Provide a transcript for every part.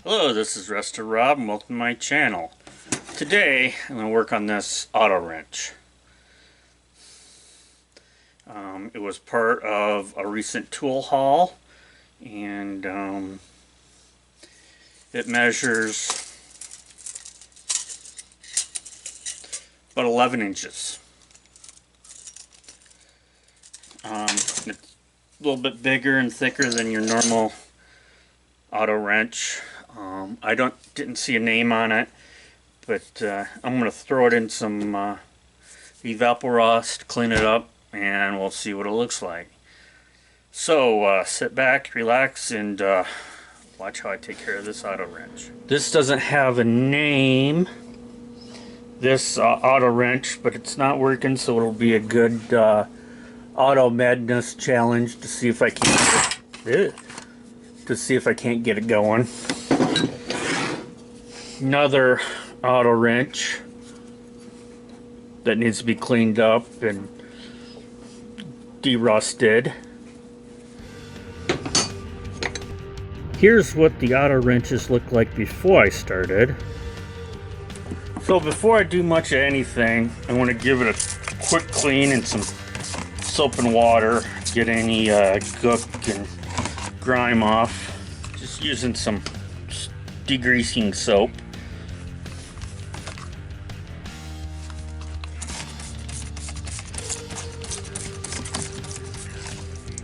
Hello, this is Resto-Rob and welcome to my channel. Today I'm going to work on this auto wrench. It was part of a recent tool haul and it measures about 11 inches. It's a little bit bigger and thicker than your normal auto wrench. I didn't see a name on it, but I'm going to throw it in some Resto-Rob to clean it up, and we'll see what it looks like. So sit back, relax, and watch how I take care of this auto wrench. This doesn't have a name, this auto wrench, but it's not working, so it'll be a good auto madness challenge to see if I can't get it going. Another auto wrench that needs to be cleaned up and derusted. Here's what the auto wrenches look like before I started. So before I do much of anything, I want to give it a quick clean in some soap and water, get any gook and grime off. Just using some degreasing soap.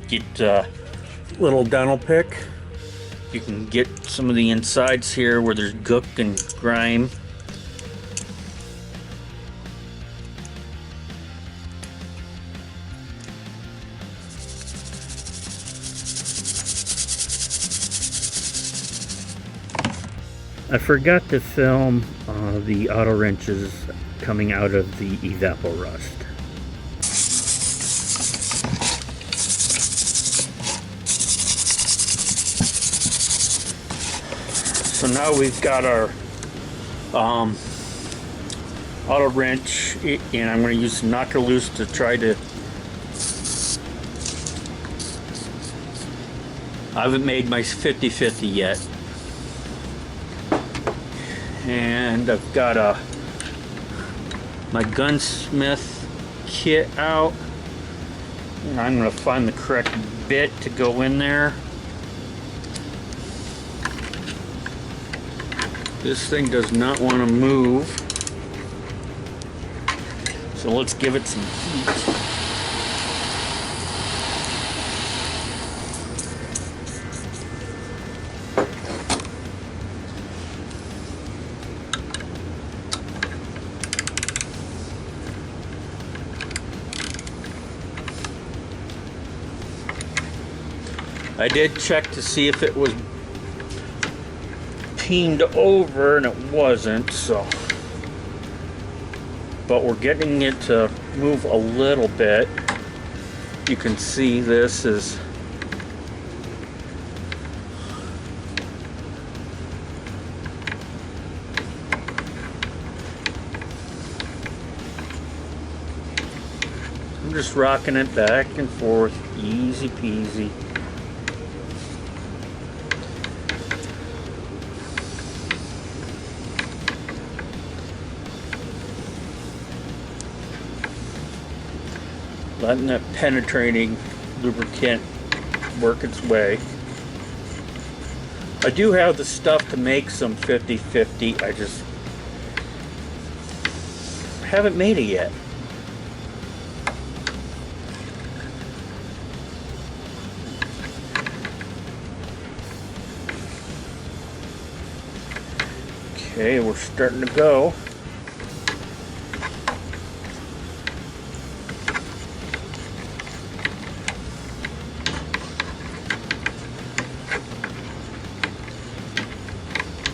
Get a little dental pick. You can get some of the insides here where there's gook and grime. I forgot to film the auto wrenches coming out of the Resto-Rob. So now we've got our auto wrench, and I'm going to use knocker loose to try to. I haven't made my 50-50 yet. And I've got my gunsmith kit out, and I'm going to find the correct bit to go in there. This thing does not want to move, so let's give it some heat. I did check to see if it was peened over, and it wasn't, so. But we're getting it to move a little bit. You can see this is I'm just rocking it back and forth, easy peasy. Letting that penetrating lubricant work its way. I do have the stuff to make some 50-50. I just haven't made it yet. Okay, we're starting to go.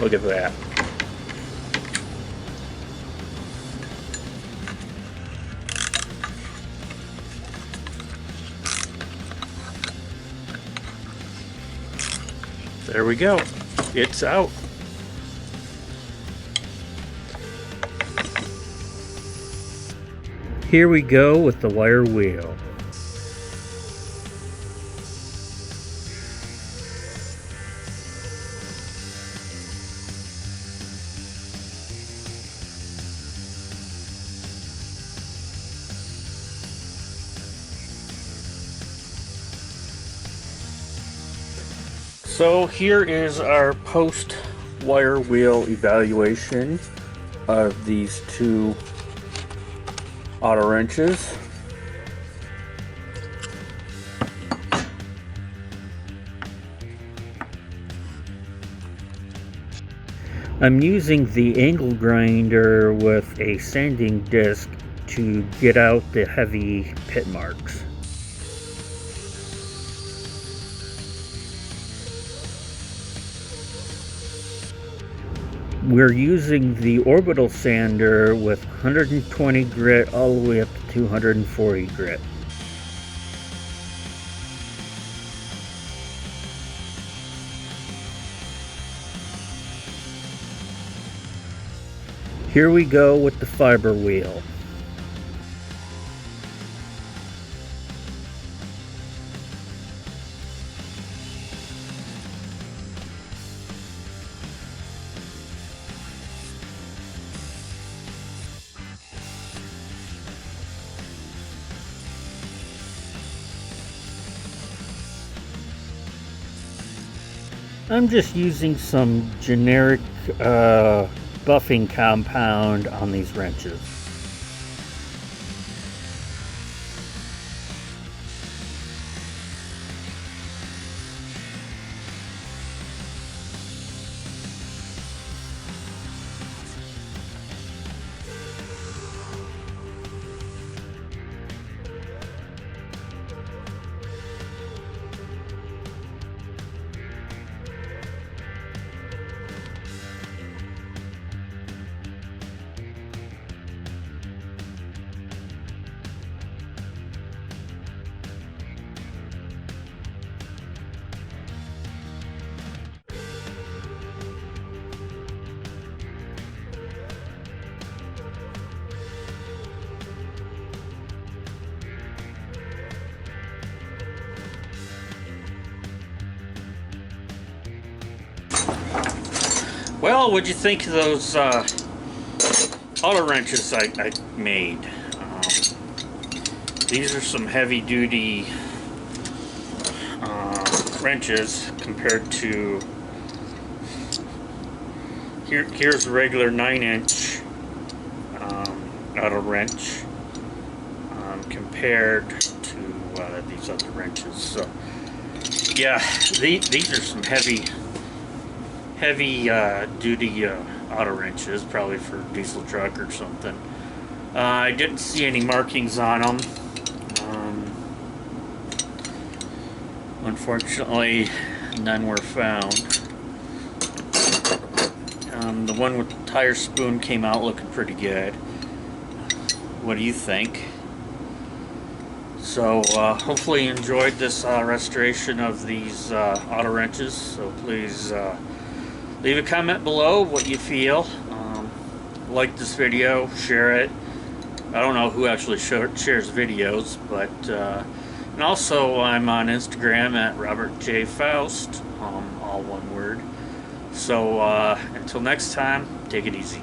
Look at that. There we go. It's out. Here we go with the wire wheel. So here is our post wire wheel evaluation of these two auto wrenches. I'm using the angle grinder with a sanding disc to get out the heavy pit marks. We're using the orbital sander with 120 grit all the way up to 240 grit. Here we go with the fiber wheel. I'm just using some generic buffing compound on these wrenches. Well, what'd you think of those auto wrenches I made? These are some heavy-duty wrenches compared to here's a regular 9-inch auto wrench compared to these other wrenches. So yeah, these are some heavy duty auto wrenches, probably for diesel truck or something. I didn't see any markings on them. Unfortunately, none were found. The one with the tire spoon came out looking pretty good. What do you think? So hopefully you enjoyed this restoration of these auto wrenches. So please leave a comment below what you feel. Like this video, share it. I don't know who actually shares videos, but and also I'm on Instagram at Robert J. Faust, all one word. So until next time, take it easy.